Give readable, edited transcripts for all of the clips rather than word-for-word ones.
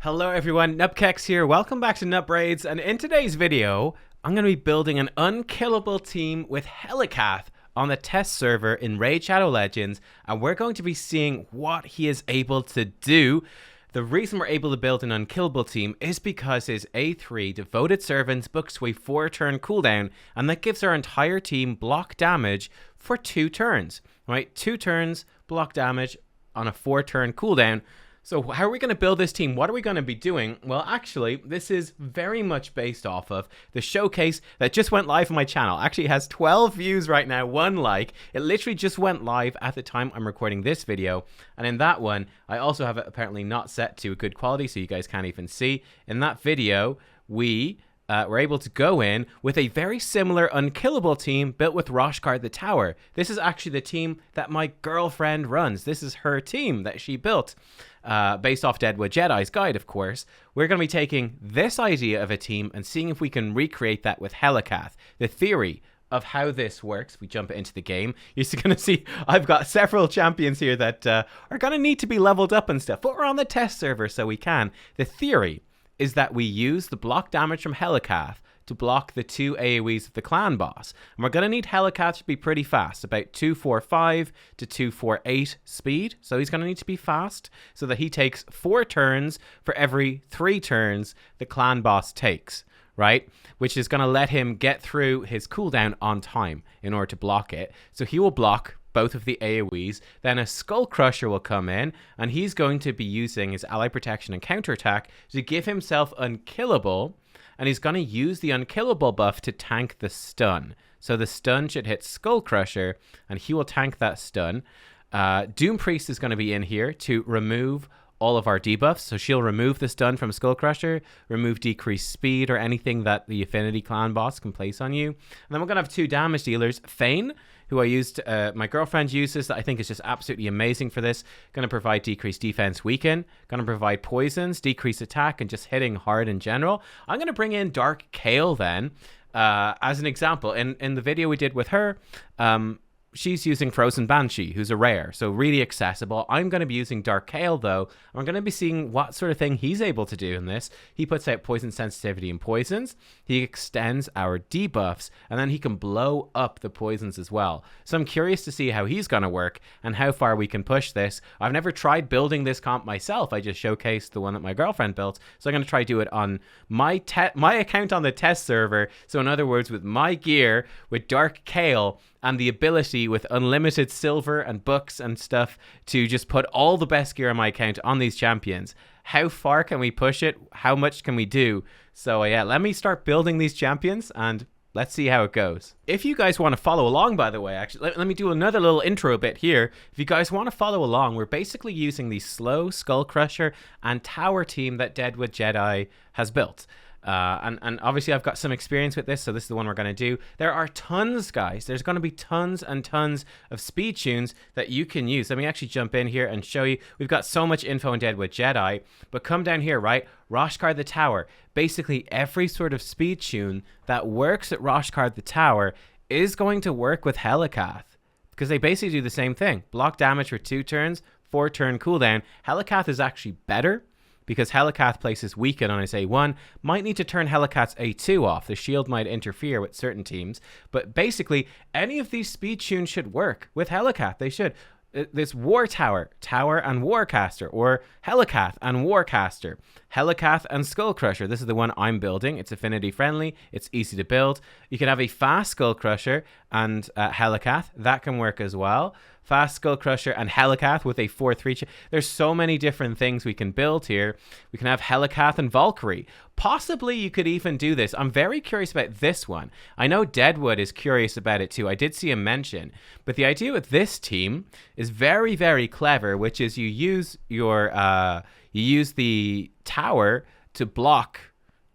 Hello everyone, nubkeks here. Welcome back to Nutbraids, and in today's video, I'm going to be building an unkillable team with HELICATH on the test server in Raid Shadow Legends, and we're going to be seeing what he is able to do. The reason we're able to build an unkillable team is because his A3 Devoted Servants books to a 4-turn cooldown, and that gives our entire team block damage for 2 turns, right? 2 turns, block damage on a 4-turn cooldown. So how are we going to build this team? What are we going to be doing? Well, actually, this is very much based off of the showcase that just went live on my channel. Actually, it has 12 views right now, 1 like. It literally just went live at the time I'm recording this video. And in that one, I also have it apparently not set to a good quality, so you guys can't even see. In that video, we were able to go in with a very similar unkillable team built with Roshkar the Tower. This is actually the team that my girlfriend runs. This is her team that she built. Based off Deadwood Jedi's guide, of course. We're going to be taking this idea of a team and seeing if we can recreate that with HELICATH. The theory of how this works, we jump into the game, you're going to see I've got several champions here that are going to need to be leveled up and stuff, but we're on the test server, so we can. The theory is that we use the block damage from HELICATH to block the 2 AoEs of the clan boss. And we're going to need HELICATH to be pretty fast, about 245 to 248 speed. So he's going to need to be fast so that he takes 4 turns for every 3 turns the clan boss takes, right? Which is going to let him get through his cooldown on time in order to block it. So he will block both of the AoEs, then a Skullcrusher will come in, and he's going to be using his ally protection and counterattack to give himself unkillable, and he's going to use the unkillable buff to tank the stun. So the stun should hit Skullcrusher, and he will tank that stun. Doom Priest is going to be in here to remove all of our debuffs. So she'll remove the stun from Skullcrusher, remove decreased speed or anything that the Affinity Clan boss can place on you. And then we're going to have 2 damage dealers. Fayne, who I used, my girlfriend uses, that I think is just absolutely amazing for this. Going to provide decreased defense, weaken. Going to provide poisons, decreased attack, and just hitting hard in general. I'm going to bring in Dark Kale then, as an example. In the video we did with her, she's using Frozen Banshee, who's a rare, so really accessible. I'm going to be using Dark Kale, though. I'm going to be seeing what sort of thing he's able to do in this. He puts out poison sensitivity and poisons. He extends our debuffs, and then he can blow up the poisons as well. So I'm curious to see how he's going to work and how far we can push this. I've never tried building this comp myself. I just showcased the one that my girlfriend built. So I'm going to try to do it on my account on the test server. So in other words, with my gear, with Dark Kale, and the ability with unlimited silver and books and stuff to just put all the best gear on my account on these champions. How far can we push it? How much can we do? So yeah, let me start building these champions and let's see how it goes. If you guys want to follow along, by the way, actually, let me do another little intro bit here. If you guys want to follow along, we're basically using the slow Skullcrusher and tower team that Deadwood Jedi has built. And obviously I've got some experience with this, so this is the one we're going to do. There are tons, guys. There's going to be tons and tons of speed tunes that you can use. Let me actually jump in here and show you. We've got so much info in Deadwood Jedi, but come down here, right? Roshkar the Tower. Basically every sort of speed tune that works at Roshkar the Tower is going to work with HELICATH, because they basically do the same thing. Block damage for 2 turns, 4-turn cooldown. HELICATH is actually better, because HELICATH places weaken on his A1, might need to turn HELICATH's A2 off. The shield might interfere with certain teams. But basically, any of these speed tunes should work with HELICATH. They should. This War Tower, Tower and Warcaster, or HELICATH and Warcaster, HELICATH and Skullcrusher. This is the one I'm building. It's affinity friendly. It's easy to build. You can have a fast Skullcrusher and HELICATH. That can work as well. Fast Skullcrusher and HELICATH with a 4-3. There's so many different things we can build here. We can have HELICATH and Valkyrie. Possibly you could even do this. I'm very curious about this one. I know Deadwood is curious about it too. I did see him mention. But the idea with this team is very, very clever, which is you use your you use the tower to block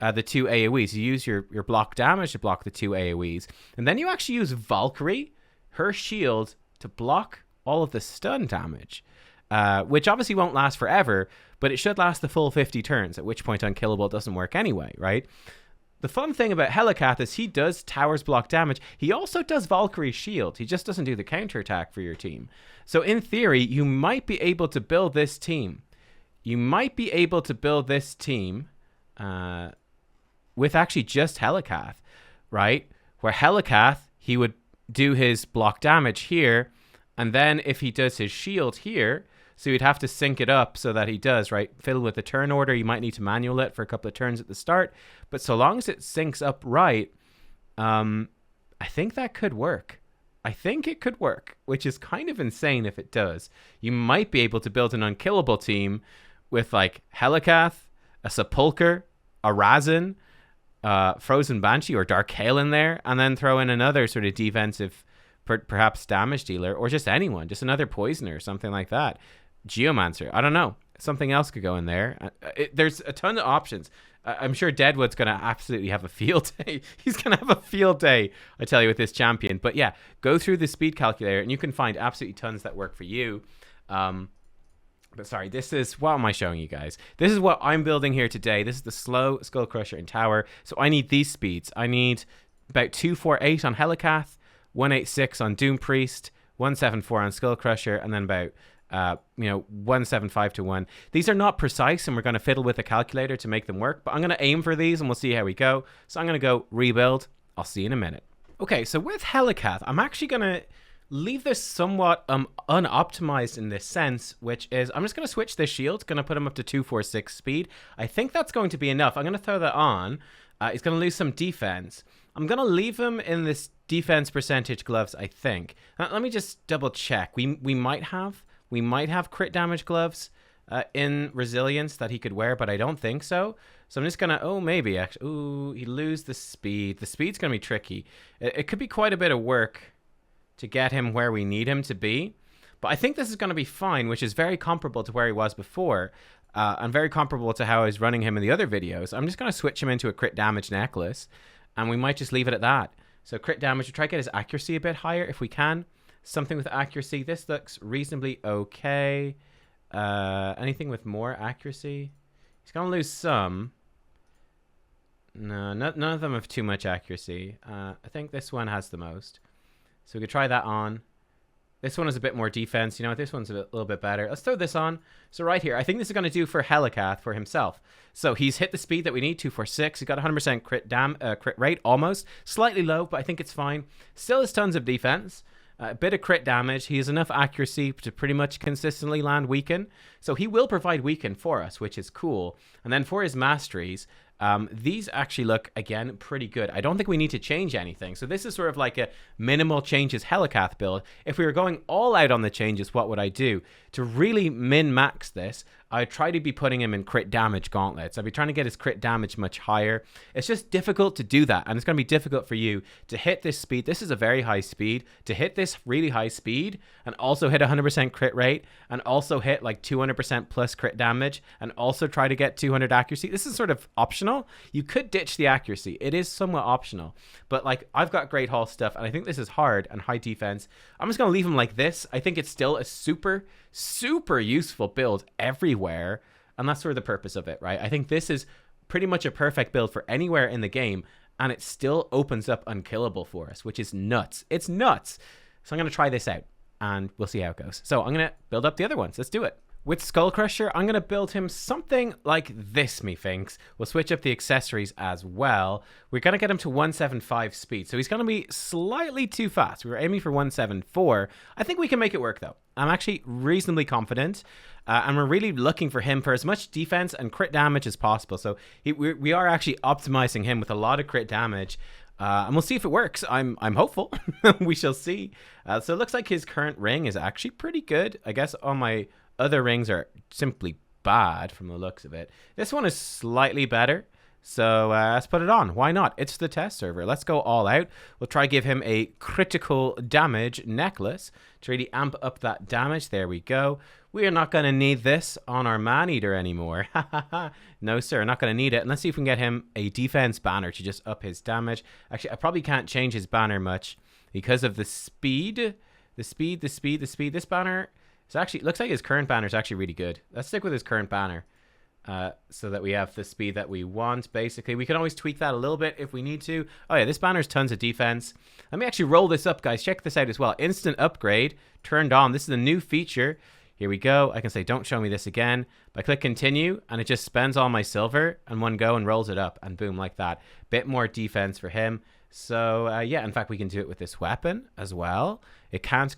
the 2 AoEs. You use your block damage to block the 2 AoEs. And then you actually use Valkyrie, her shield, to block all of the stun damage, which obviously won't last forever, but it should last the full 50 turns, at which point Unkillable doesn't work anyway, right? The fun thing about HELICATH is he does towers block damage. He also does Valkyrie's shield. He just doesn't do the counterattack for your team. So in theory, you might be able to build this team you might be able to build this team with actually just HELICATH, right? Where HELICATH, he would do his block damage here, and then if he does his shield here, so you'd have to sync it up so that he does, right? Fiddle with the turn order. You might need to manual it for a couple of turns at the start. But so long as it syncs up right, I think that could work. I think it could work, which is kind of insane if it does. You might be able to build an unkillable team with like HELICATH, a Sepulcher, a Razin, Frozen Banshee or Dark Hail in there, and then throw in another sort of defensive, perhaps damage dealer, or just anyone, just another poisoner or something like that. Geomancer, I don't know. Something else could go in there. There's a ton of options. I'm sure Deadwood's going to absolutely have a field day. He's going to have a field day, I tell you, with this champion. But yeah, go through the speed calculator and you can find absolutely tons that work for you. But sorry, this is, what am I showing you guys? This is what I'm building here today. This is the slow Skullcrusher and Tower. So I need these speeds. I need about 248 on HELICATH, 186 on Doom Priest, 174 on Skullcrusher, and then about 175 to 1. These are not precise, and we're going to fiddle with a calculator to make them work, but I'm going to aim for these and we'll see how we go. So I'm going to go rebuild. I'll see you in a minute. Okay, so with HELICATH, I'm actually going to leave this somewhat unoptimized in this sense, which is I'm just going to switch this shield, going to put him up to 246 speed. I think that's going to be enough. I'm going to throw that on. He's going to lose some defense. I'm going to leave him in this defense percentage gloves, I think. Let me just double check. We might have crit damage gloves in resilience that he could wear, but I don't think so. So I'm just going to, maybe actually. Ooh, he lose the speed. The speed's going to be tricky. It could be quite a bit of work to get him where we need him to be. But I think this is going to be fine, which is very comparable to where he was before. And very comparable to how I was running him in the other videos. I'm just going to switch him into a crit damage necklace. And we might just leave it at that. So crit damage, we'll try to get his accuracy a bit higher if we can. Something with accuracy. This looks reasonably okay. Anything with more accuracy? He's going to lose some. No, none of them have too much accuracy. I think this one has the most. So we could try that on. This one is a bit more defense. You know what? This one's a little bit better. Let's throw this on. So right here, I think this is going to do for HELICATH for himself. So he's hit the speed that we need, 246. He's got 100% crit rate, almost. Slightly low, but I think it's fine. Still has tons of defense. A bit of crit damage. He has enough accuracy to pretty much consistently land weaken. So he will provide weaken for us, which is cool. And then for his masteries, these actually look, again, pretty good. I don't think we need to change anything. So this is sort of like a minimal changes HELICATH build. If we were going all out on the changes, what would I do? To really min-max this, I'd try to be putting him in crit damage gauntlets. I'd be trying to get his crit damage much higher. It's just difficult to do that, and it's going to be difficult for you to hit this speed. This is a very high speed. To hit this really high speed and also hit 100% crit rate and also hit like 200% plus crit damage and also try to get 200 accuracy. This is sort of optional. You could ditch the accuracy. It is somewhat optional, but like I've got great haul stuff and I think this is hard and high defense. I'm just going to leave him like this. I think it's still a super useful build everywhere, and that's sort of the purpose of it, right? I think this is pretty much a perfect build for anywhere in the game, and it still opens up unkillable for us, which is nuts. It's nuts. So I'm going to try this out and we'll see how it goes. So I'm going to build up the other ones. Let's do it. With Skullcrusher, I'm going to build him something like this, methinks. We'll switch up the accessories as well. We're going to get him to 175 speed. So he's going to be slightly too fast. We were aiming for 174. I think we can make it work, though. I'm actually reasonably confident. And we're really looking for him for as much defense and crit damage as possible. So we are actually optimizing him with a lot of crit damage. And we'll see if it works. I'm hopeful. We shall see. So it looks like his current ring is actually pretty good. I guess on my other rings are simply bad from the looks of it. This one is slightly better. So let's put it on. Why not? It's the test server. Let's go all out. We'll try give him a critical damage necklace to really amp up that damage. There we go. We are not going to need this on our man-eater anymore. No, sir. Not going to need it. And let's see if we can get him a defense banner to just up his damage. Actually, I probably can't change his banner much because of the speed. This banner... So actually, it looks like his current banner is actually really good. Let's stick with his current banner so that we have the speed that we want, basically. We can always tweak that a little bit if we need to. Oh, yeah, this banner's tons of defense. Let me actually roll this up, guys. Check this out as well. Instant upgrade turned on. This is a new feature. Here we go. I can say, don't show me this again. But I click continue, and it just spends all my silver in one go and rolls it up, and boom, like that. Bit more defense for him. So yeah, in fact, we can do it with this weapon as well. It can't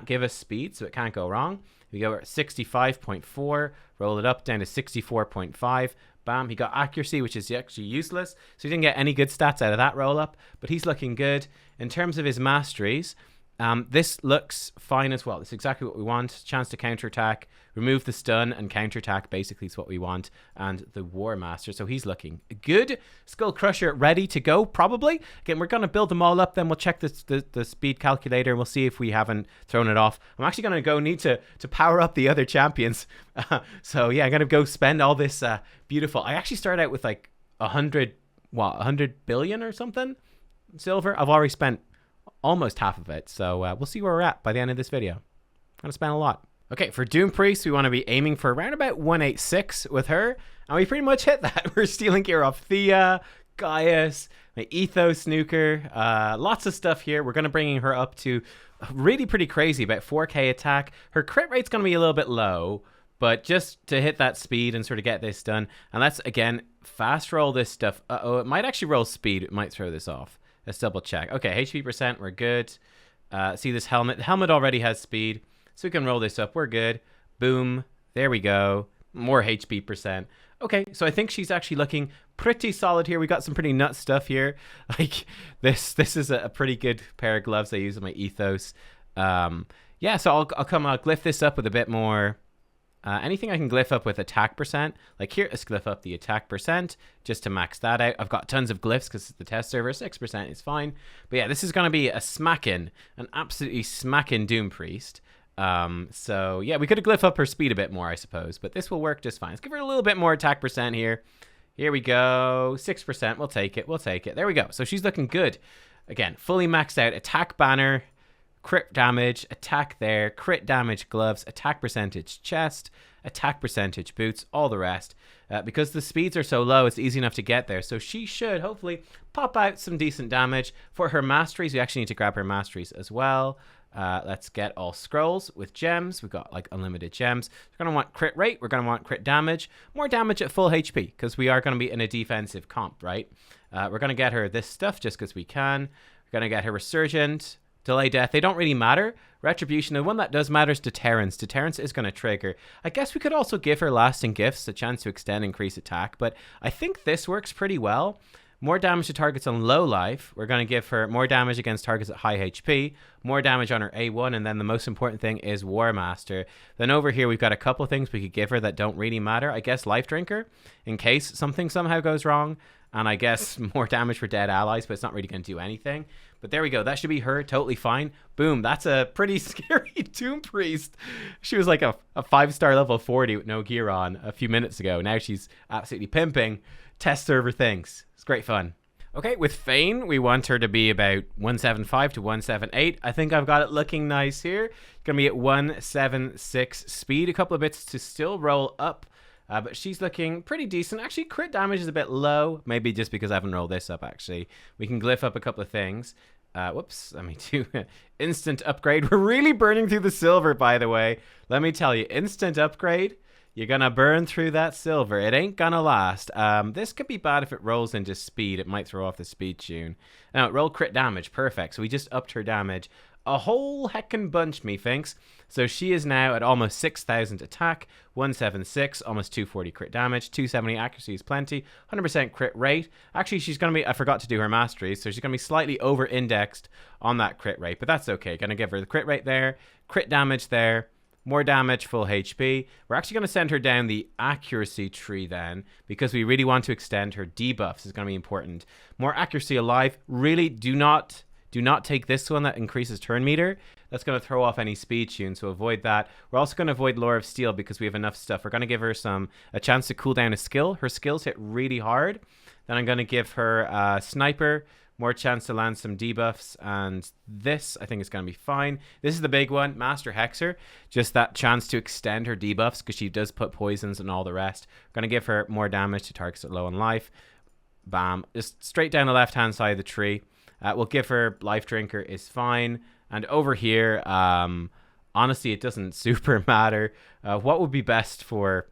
give us speed, so it can't go wrong. We go at 65.4, roll it up down to 64.5. Bam, he got accuracy, which is actually useless. So he didn't get any good stats out of that roll up, but he's looking good. In terms of his masteries, this looks fine as well. It's exactly what we want. Chance to counterattack, remove the stun, and counterattack basically is what we want. And the War Master, so he's looking good. Skullcrusher ready to go, probably. Again, we're going to build them all up, then we'll check the speed calculator, and we'll see if we haven't thrown it off. I'm actually going to need to power up the other champions. So yeah, I'm going to go spend all this beautiful... I actually started out with like 100 billion or something silver. I've already spent almost half of it, so we'll see where we're at by the end of this video. I'm gonna spend a lot. Okay, for Doom Priest, we want to be aiming for around about 186 with her, and we pretty much hit that. We're stealing gear off Thea, Gaius, my Ethos Snooker, lots of stuff here. We're gonna bringing her up to really pretty crazy, about 4k attack. Her crit rate's gonna be a little bit low, but just to hit that speed and sort of get this done. And let's again fast roll this stuff. Uh-oh, it might actually roll speed. It might throw this off. Let's double check. Okay, HP percent, we're good. See this helmet. The helmet already has speed, so we can roll this up. We're good. Boom. There we go. More HP percent. Okay, so I think she's actually looking pretty solid here. We got some pretty nut stuff here. Like this is a pretty good pair of gloves I use with my Ethos. Yeah, so I'll glyph this up with a bit more. Anything I can glyph up with attack percent, like here, let's glyph up the attack percent just to max that out. I've got tons of glyphs because it's the test server. 6% is fine. But yeah, this is going to be an absolutely smacking Doom Priest. So yeah, we could have glyph up her speed a bit more, I suppose, but this will work just fine. Let's give her a little bit more attack percent here. Here we go. 6%. We'll take it. We'll take it. There we go. So she's looking good. Again, fully maxed out. Attack banner. Crit damage, attack there, crit damage gloves, attack percentage chest, attack percentage boots, all the rest. Because the speeds are so low, it's easy enough to get there. So she should hopefully pop out some decent damage. For her masteries, we actually need to grab her masteries as well. Let's get all scrolls with gems. We've got like unlimited gems. We're going to want crit rate. We're going to want crit damage. More damage at full HP because we are going to be in a defensive comp, right? We're going to get her this stuff just because we can. We're going to get her Resurgent. Delay death, they don't really matter. Retribution, the one that does matter is Deterrence. Deterrence is going to trigger. I guess we could also give her Lasting Gifts, a chance to extend increase attack, but I think this works pretty well. More damage to targets on low life. We're going to give her more damage against targets at high HP, more damage on her A1, and then the most important thing is War Master. Then over here, we've got a couple things we could give her that don't really matter. I guess Life Drinker, in case something somehow goes wrong. And I guess more damage for dead allies, but it's not really going to do anything. But there we go. That should be her. Totally fine. Boom. That's a pretty scary Doom Priest. She was like a 5-star level 40 with no gear on a few minutes ago. Now she's absolutely pimping test server things. It's great fun. Okay, with Fayne, we want her to be about 175 to 178. I think I've got it looking nice here. Going to be at 176 speed. A couple of bits to still roll up. But she's looking pretty decent. Actually, crit damage is a bit low. Maybe just because I haven't rolled this up, actually. We can glyph up a couple of things. Whoops. Let me do instant upgrade. We're really burning through the silver, by the way. Let me tell you, instant upgrade. You're going to burn through that silver. It ain't going to last. This could be bad if it rolls into speed. It might throw off the speed tune. Now, it rolled crit damage. Perfect. So we just upped her damage a whole heckin' bunch, methinks. So she is now at almost 6,000 attack, 176, almost 240 crit damage, 270 accuracy is plenty, 100% crit rate. Actually, she's going to be, I forgot to do her mastery, so she's going to be slightly over-indexed on that crit rate, but that's okay. Going to give her the crit rate there, crit damage there, more damage, full HP. We're actually going to send her down the accuracy tree then, because we really want to extend her debuffs. Is going to be important. More accuracy alive. Really do not take this one that increases turn meter. That's going to throw off any speed tune, so avoid that. We're also going to avoid Lore of Steel because we have enough stuff. We're going to give her a chance to cool down a skill. Her skills hit really hard. Then I'm going to give her Sniper, more chance to land some debuffs, and this I think is going to be fine. This is the big one, Master Hexer. Just that chance to extend her debuffs because she does put poisons and all the rest. We're going to give her more damage to targets at low on life. Bam. Just straight down the left-hand side of the tree. We'll give her Life Drinker is fine. And over here, Honestly, it doesn't super matter. What would be best for,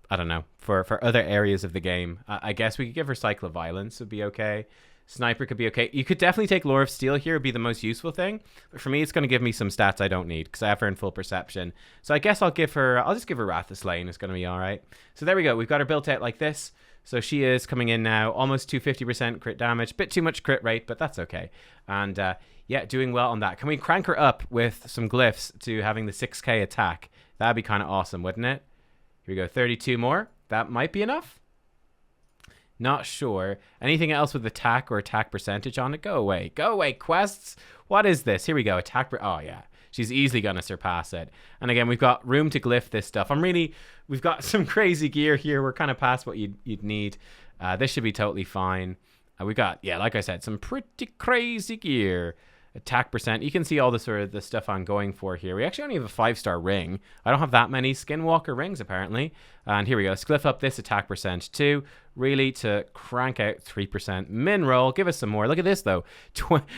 I don't know, for other areas of the game? I guess we could give her Cycle of Violence would be okay. Sniper could be okay. You could definitely take Lure of Steel here, would be the most useful thing. But for me, it's going to give me some stats I don't need because I have her in full perception. So I guess I'll just give her Wrath of Slain. It's going to be all right. So there we go. We've got her built out like this. So she is coming in now, almost 250% crit damage. Bit too much crit rate, but that's okay. And yeah, doing well on that. Can we crank her up with some glyphs to having the 6k attack? That'd be kind of awesome, wouldn't it? Here we go, 32 more. That might be enough. Not sure. Anything else with attack or attack percentage on it? Go away. Go away, quests. What is this? Here we go. Oh, yeah. She's easily going to surpass it. And again, we've got room to glyph this stuff. We've got some crazy gear here. We're kind of past what you'd need. This should be totally fine. We've got, yeah, like I said, some pretty crazy gear. Attack percent. You can see all the sort of the stuff I'm going for here. We actually only have a 5-star ring. I don't have that many Skinwalker rings, apparently. And here we go. Let's glyph up this attack percent too. Really to crank out 3%. Min roll. Give us some more. Look at this, though.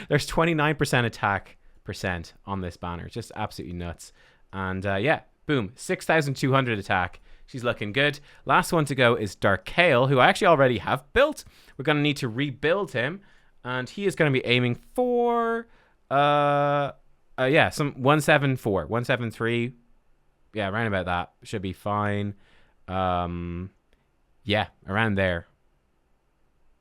There's 29% attack percent on this banner. Just absolutely nuts. And yeah, boom. 6,200 attack. She's looking good. Last one to go is Darkale, who I actually already have built. We're going to need to rebuild him. And he is going to be aiming for... yeah, some 174, 173. Yeah, around about that should be fine. Yeah, around there.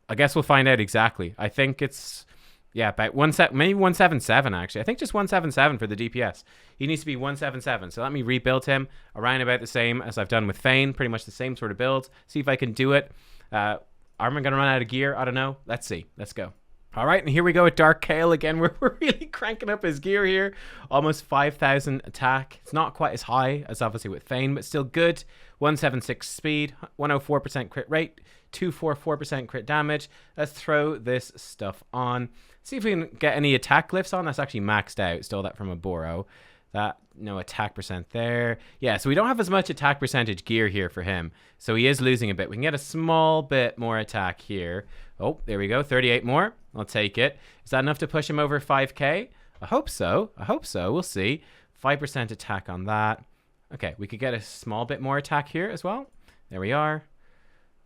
I guess we'll find out exactly. I think it's, yeah, about maybe 177 actually. I think just 177 for the DPS. He needs to be 177. So let me rebuild him around about the same as I've done with Fayne. Pretty much the same sort of build. See if I can do it. Am I going to run out of gear? I don't know. Let's see. Let's go. All right, and here we go with Darkale again. We're really cranking up his gear here. Almost 5,000 attack. It's not quite as high as obviously with Fayne, but still good. 176 speed, 104% crit rate, 244% crit damage. Let's throw this stuff on. See if we can get any attack glyphs on. That's actually maxed out. Stole that from a Boro. That, no attack percent there. Yeah, so we don't have as much attack percentage gear here for him. So he is losing a bit. We can get a small bit more attack here. Oh, there we go. 38 more. I'll take it. Is that enough to push him over 5k? I hope so. I hope so. We'll see. 5% attack on that. Okay, we could get a small bit more attack here as well. There we are.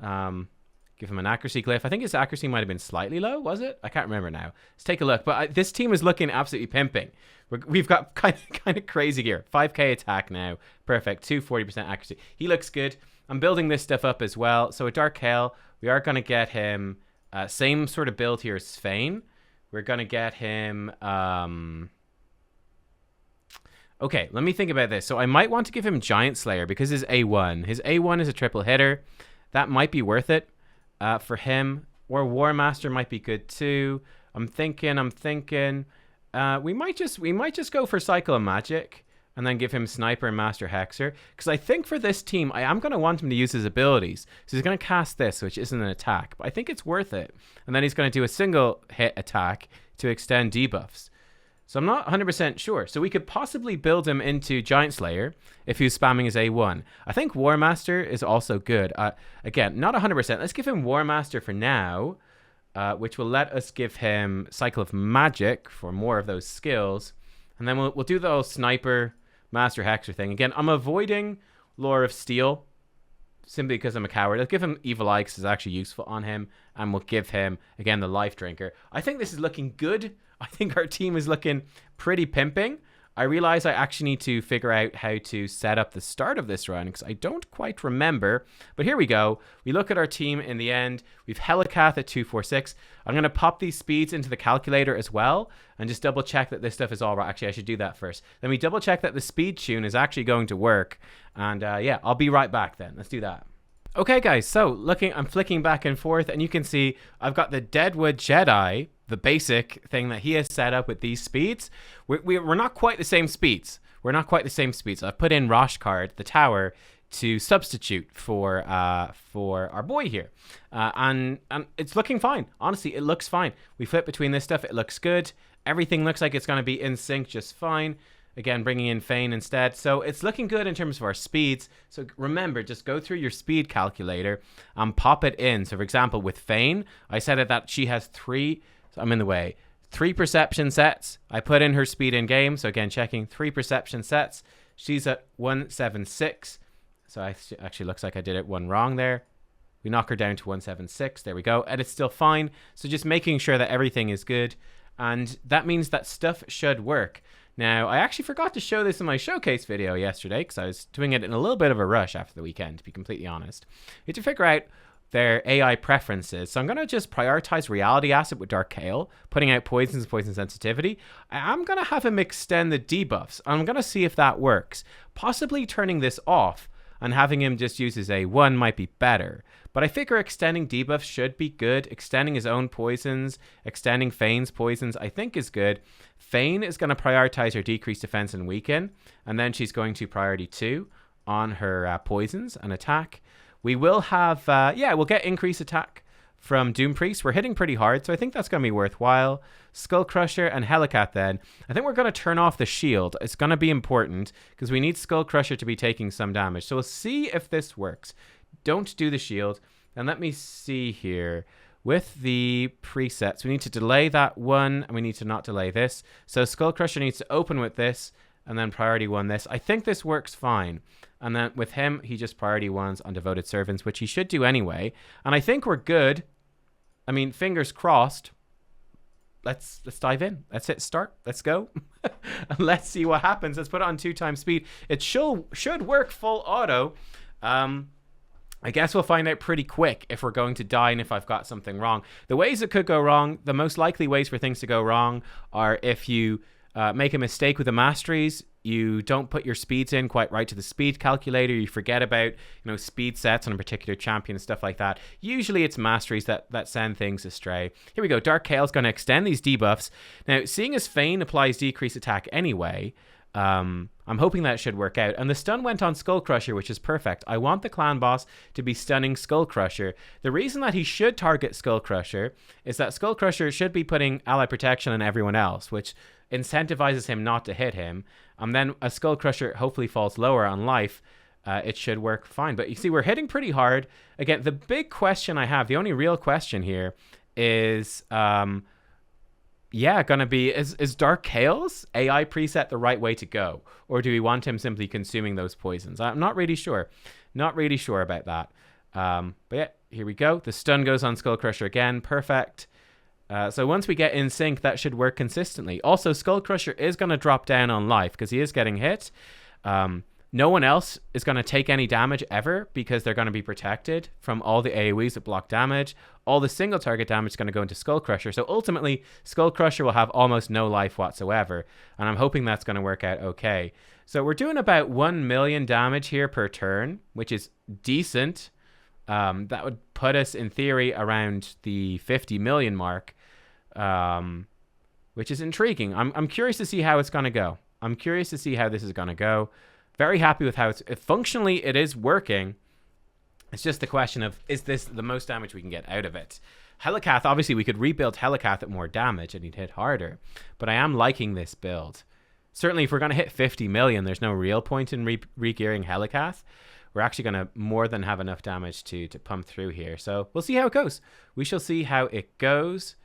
Give him an accuracy glyph. I think his accuracy might have been slightly low, was it? I can't remember now. Let's take a look. But this team is looking absolutely pimping. We've got kind of crazy gear. 5k attack now. Perfect. 240% accuracy. He looks good. I'm building this stuff up as well. So with Darkale, we are going to get him same sort of build here as Fayne. We're going to get him... Okay, let me think about this. So I might want to give him Giant Slayer because his A1. His A1 is a triple hitter. That might be worth it. For him, or War Master might be good too. I'm thinking. We might just go for Cycle of Magic and then give him Sniper and Master Hexer, because I think for this team I am going to want him to use his abilities. So he's going to cast this, which isn't an attack, but I think it's worth it. And then he's going to do a single hit attack to extend debuffs. So I'm not 100% sure. So we could possibly build him into Giant Slayer if he was spamming his A1. I think War Master is also good. Again, not 100%. Let's give him War Master for now, which will let us give him Cycle of Magic for more of those skills. And then we'll do the whole Sniper, Master Hexer thing. Again, I'm avoiding Lure of Steel simply because I'm a coward. Let's give him Evil Eye because it's actually useful on him. And we'll give him, again, the Life Drinker. I think this is looking good. I think our team is looking pretty pimping. I realize I actually need to figure out how to set up the start of this run because I don't quite remember. But here we go. We look at our team in the end. We've Helicath at 246. I'm going to pop these speeds into the calculator as well and just double check that this stuff is all right. Actually, I should do that first. Let me double check that the speed tune is actually going to work. And yeah, I'll be right back then. Let's do that. Okay, guys. So I'm flicking back and forth and you can see I've got the Deadwood Jedi, the basic thing that he has set up with these speeds. We're not quite the same speeds. We're not quite the same speeds. I've put in Roshkard, the tower, to substitute for our boy here. And it's looking fine. Honestly, it looks fine. We flip between this stuff. It looks good. Everything looks like it's going to be in sync just fine. Again, bringing in Fayne instead. So it's looking good in terms of our speeds. So remember, just go through your speed calculator and pop it in. So for example, with Fayne, I said that she has 3... So I'm in the way. 3 perception sets. I put in her speed in game. So again, checking 3 perception sets. She's at 176. So actually looks like I did it one wrong there. We knock her down to 176. There we go. And it's still fine. So just making sure that everything is good. And that means that stuff should work. Now, I actually forgot to show this in my showcase video yesterday because I was doing it in a little bit of a rush after the weekend, to be completely honest. We had to figure out their AI preferences. So I'm going to just prioritize Reality Asset with Dark Kale, putting out Poisons, Poison Sensitivity. I'm going to have him extend the debuffs. I'm going to see if that works. Possibly turning this off and having him just use his A1 might be better. But I figure extending debuffs should be good. Extending his own poisons, extending Fayne's poisons, I think is good. Fayne is going to prioritize her decreased defense and weaken. And then she's going to priority 2 on her poisons and attack. We will have, we'll get increased attack from Doom Priest. We're hitting pretty hard, so I think that's going to be worthwhile. Skullcrusher and HELICATH then. I think we're going to turn off the shield. It's going to be important because we need Skullcrusher to be taking some damage. So we'll see if this works. Don't do the shield. And let me see here. With the presets, we need to delay that one, and we need to not delay this. So Skullcrusher needs to open with this, and then priority 1 this. I think this works fine. And then with him, he just priority 1s on Devoted Servants, which he should do anyway. And I think we're good. I mean, fingers crossed. Let's dive in. Let's hit start. Let's go. And let's see what happens. Let's put it on 2 times speed. It should work full auto. I guess we'll find out pretty quick if we're going to die and if I've got something wrong. The ways it could go wrong, the most likely ways for things to go wrong are if you make a mistake with the masteries, you don't put your speeds in quite right to the speed calculator, you forget about speed sets on a particular champion and stuff like that. Usually it's masteries that send things astray. Here we go. Dark Kale's going to extend these debuffs. Now, seeing as Fayne applies decreased attack anyway, I'm hoping that should work out. And the stun went on Skullcrusher, which is perfect. I want the clan boss to be stunning Skullcrusher. The reason that he should target Skullcrusher is that Skullcrusher should be putting ally protection on everyone else, which incentivizes him not to hit him. And then a Skullcrusher hopefully falls lower on life. It should work fine. But you see, we're hitting pretty hard. Again, the big question I have, the only real question here is... gonna be, is Dark Kale's AI preset the right way to go? Or do we want him simply consuming those poisons? I'm not really sure. Not really sure about that. But yeah, here we go. The stun goes on Skullcrusher again. Perfect. So once we get in sync, that should work consistently. Also, Skullcrusher is going to drop down on life because he is getting hit. No one else is going to take any damage ever because they're going to be protected from all the AoEs that block damage. All the single target damage is going to go into Skullcrusher. So ultimately, Skullcrusher will have almost no life whatsoever. And I'm hoping that's going to work out okay. So we're doing about 1 million damage here per turn, which is decent. That would put us, in theory, around the 50 million mark, which is intriguing. I'm curious to see how it's going to go. I'm curious to see how this is going to go. Very happy with how functionally it is working. It's just the question of, is this the most damage we can get out of it? HELICATH, obviously we could rebuild HELICATH at more damage and he'd hit harder, but I am liking this build. Certainly if we're going to hit 50 million, there's no real point in re-gearing HELICATH. We're actually going to more than have enough damage to pump through here. So we'll see how it goes. We shall see how it goes.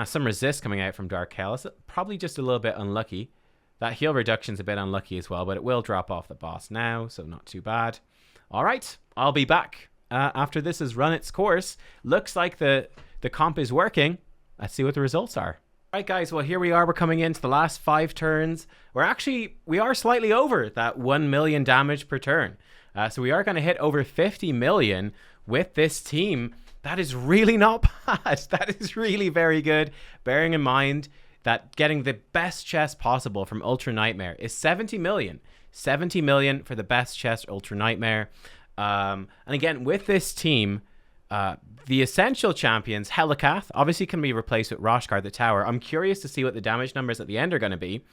Some resist coming out from Dark Kale. It's probably just a little bit unlucky. That heal reduction's a bit unlucky as well, but it will drop off the boss now, so not too bad. All right, I'll be back after this has run its course. Looks like the comp is working. Let's see what the results are. All right, guys, well, here we are. We're coming into the last 5 turns. We are slightly over that 1 million damage per turn. So we are going to hit over 50 million with this team. That is really not bad. That is really very good, bearing in mind that getting the best chest possible from Ultra Nightmare is 70 million. 70 million for the best chest Ultra Nightmare. And again, with this team, the essential champions, HELICATH, obviously can be replaced with Roshkar the Tower. I'm curious to see what the damage numbers at the end are going to be.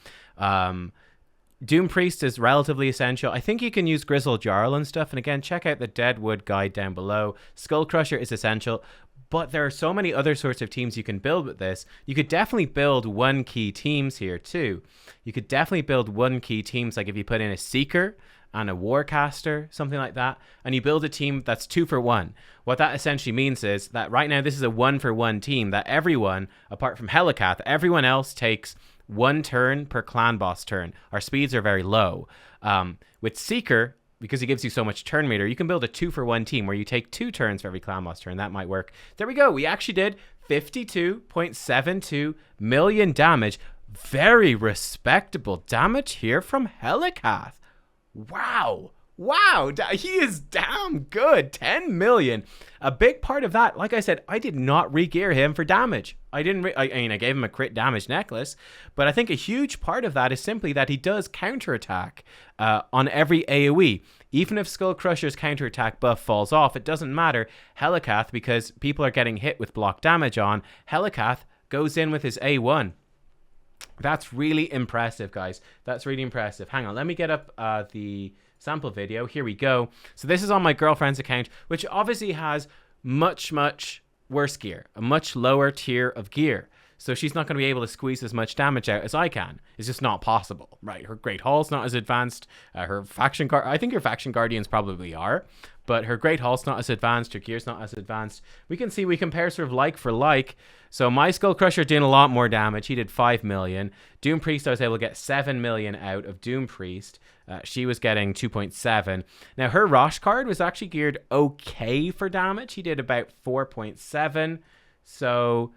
Doom Priest is relatively essential. I think you can use Grizzled Jarl and stuff. And again, check out the Deadwood guide down below. Skullcrusher is essential. But there are so many other sorts of teams you can build with this. You could definitely build one key teams here too. You could definitely build one key teams, like if you put in a Seeker and a Warcaster, something like that, and you build a team that's 2 for 1. What that essentially means is that right now this is a 1 for 1 team, that everyone, apart from HELICATH, everyone else takes 1 turn per clan boss turn. Our speeds are very low. With Seeker, because he gives you so much turn meter, you can build a 2 for 1 team where you take 2 turns for every clan boss turn. That might work. There we go. We actually did 52.72 million damage. Very respectable damage here from HELICATH. Wow. Wow, he is damn good. 10 million. A big part of that, like I said, I did not re-gear him for damage. I mean, I gave him a crit damage necklace, but I think a huge part of that is simply that he does counterattack on every AoE. Even if Skullcrusher's counterattack buff falls off, it doesn't matter. HELICATH, because people are getting hit with block damage on, HELICATH goes in with his A1. That's really impressive, guys. That's really impressive. Hang on, let me get up the sample video. Here we go. So this is on my girlfriend's account, which obviously has much worse gear, a much lower tier of gear. So she's not going to be able to squeeze as much damage out as I can. It's just not possible, right? Her Great Hall's not as advanced. Her faction guard, I think her faction guardians probably are, but her Great Hall's not as advanced. Her gear's not as advanced. We can see we compare sort of like for like. So my Skullcrusher did a lot more damage. He did 5 million. Doom Priest, I was able to get 7 million out of Doom Priest. She was getting 2.7. Now her Rosh card was actually geared okay for damage. He did about 4.7. So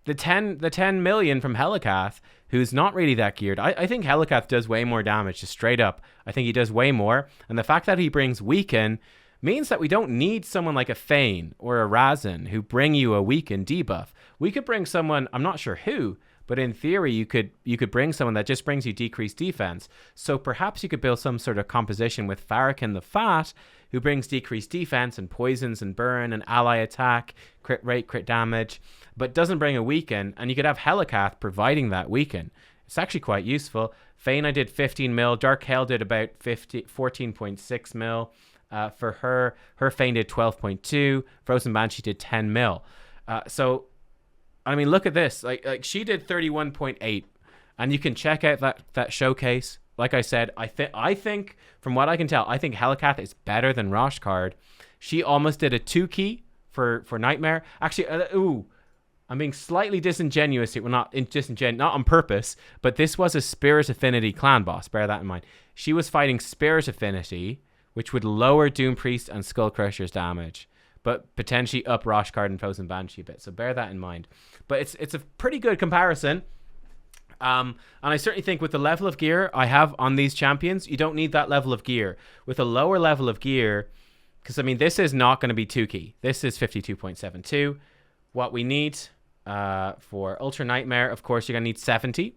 the 10 million from HELICATH, who's not really that geared. I think HELICATH does way more damage, just straight up. I think he does way more. And the fact that he brings Weaken means that we don't need someone like a Fayne or a Razin who bring you a Weaken debuff. We could bring someone, I'm not sure who, but in theory, you could bring someone that just brings you decreased defense. So perhaps you could build some sort of composition with Farrakhan the Fat, who brings decreased defense and poisons and burn and ally attack, crit rate, crit damage, but doesn't bring a Weaken. And you could have HELICATH providing that Weaken. It's actually quite useful. Fayne, I did 15 mil. Dark Hale did about 14.6 mil. For her Fayne did 12.2. Frozen Banshee did 10 mil. So I mean, look at this. Like she did 31.8, and you can check out that showcase. Like I said, I think from what I can tell, I think HELICATH is better than Rosh card. She almost did a 2-key for Nightmare. Actually, I'm being slightly disingenuous here. Well, not on purpose, but this was a Spirit Affinity clan boss. Bear that in mind. She was fighting Spirit Affinity, which would lower Doom Priest and Skullcrusher's damage, but potentially up Rosh card and Frozen Banshee a bit. So bear that in mind. But it's a pretty good comparison. And I certainly think with the level of gear I have on these champions, you don't need that level of gear. With a lower level of gear, because I mean, this is not going to be 2-key. This is 52.72. What we need for Ultra Nightmare, of course, you're going to need 70.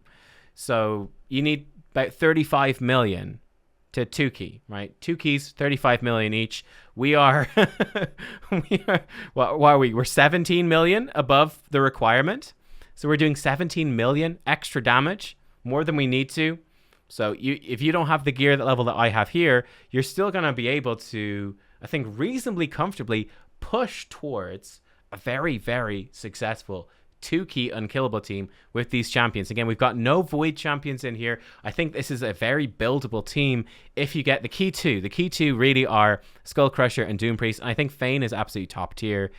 So you need about 35 million to 2-key, right? 2 keys, 35 million each. We are, what are we? We're 17 million above the requirement. So we're doing 17 million extra damage, more than we need to. So if you don't have the gear that level that I have here, you're still going to be able to, I think, reasonably comfortably push towards a very, very successful 2-key unkillable team with these champions. Again, we've got no void champions in here. I think this is a very buildable team if you get the key two. The key two really are Skullcrusher and Doom Priest. And I think Fayne is absolutely top tier.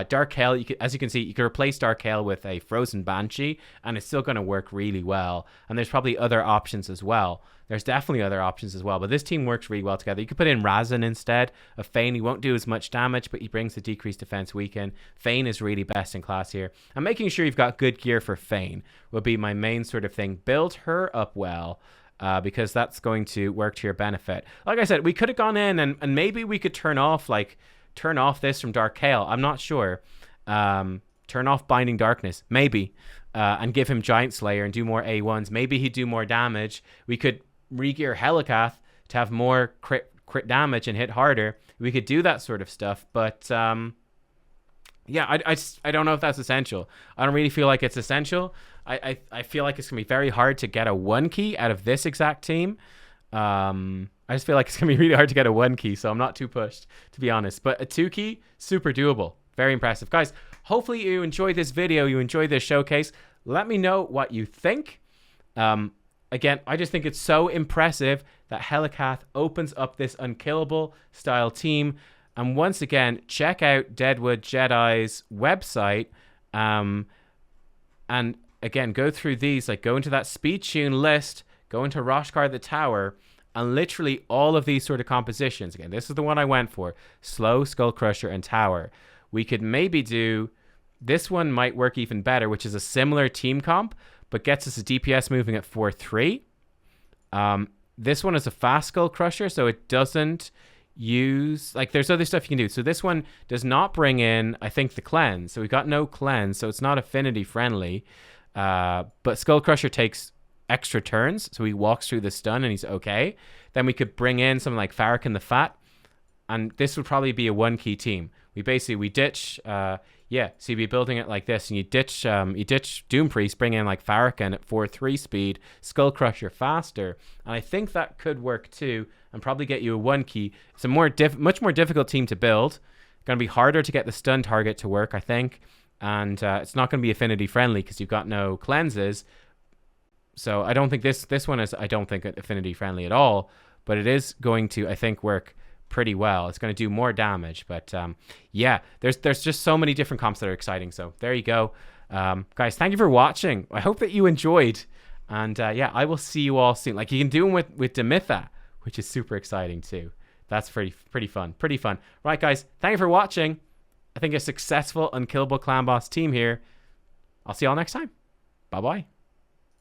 Dark Hale, as you can see, you can replace Dark Hale with a Frozen Banshee, and it's still going to work really well. And there's probably other options as well. There's definitely other options as well, but this team works really well together. You could put in Razin instead of Fayne. He won't do as much damage, but he brings the decreased defense Weaken. Fayne is really best in class here. And making sure you've got good gear for Fayne will be my main sort of thing. Build her up well, because that's going to work to your benefit. Like I said, we could have gone in and maybe we could turn off this from Dark Hale. I'm not sure. Turn off Binding Darkness, maybe, and give him Giant Slayer and do more A1s. Maybe he'd do more damage. We could re-gear HELICATH to have more crit damage and hit harder. We could do that sort of stuff, but yeah, I don't know if that's essential. I don't really feel like it's essential. I feel like it's gonna be very hard to get a 1-key out of this exact team. I just feel like it's gonna be really hard to get a 1-key, so I'm not too pushed, to be honest. But a 2-key, super doable. Very impressive, guys. Hopefully you enjoyed this video, you enjoyed this showcase. Let me know what you think. again, I just think it's so impressive that HELICATH opens up this unkillable style team. And once again, check out Deadwood Jedi's website. And again, go through these, like go into that speed tune list, go into Roshkar the Tower, and literally all of these sort of compositions. Again, this is the one I went for. Slow, Skullcrusher, and Tower. We could maybe do... This one might work even better, which is a similar team comp, but gets us a DPS moving at 4-3. This one is a fast Skullcrusher, so it doesn't use... Like, there's other stuff you can do. So this one does not bring in, I think, the cleanse. So we've got no cleanse, so it's not affinity friendly. But Skullcrusher takes extra turns, so he walks through the stun and he's okay. Then we could bring in something like Farrakhan the Fat, and this would probably be a one-key team. We ditch... so you'd be building it like this, and you ditch Doom Priest, bring in like Farrakhan at 4-3 speed, Skullcrusher faster, and I think that could work too, and probably get you a one key. It's a much more difficult team to build. Going to be harder to get the stun target to work, I think, and it's not going to be affinity friendly because you've got no cleanses. So I don't think this one is affinity friendly at all, but it is going to, I think, work pretty well. It's going to do more damage, but yeah, there's just so many different comps that are exciting. So there you go, guys. Thank you for watching. I hope that you enjoyed, and yeah, I will see you all soon. Like, you can do them with Demitha, which is super exciting too. That's pretty fun. Right, guys, thank you for watching. I think a successful unkillable clan boss team here. I'll see y'all next time. Bye bye.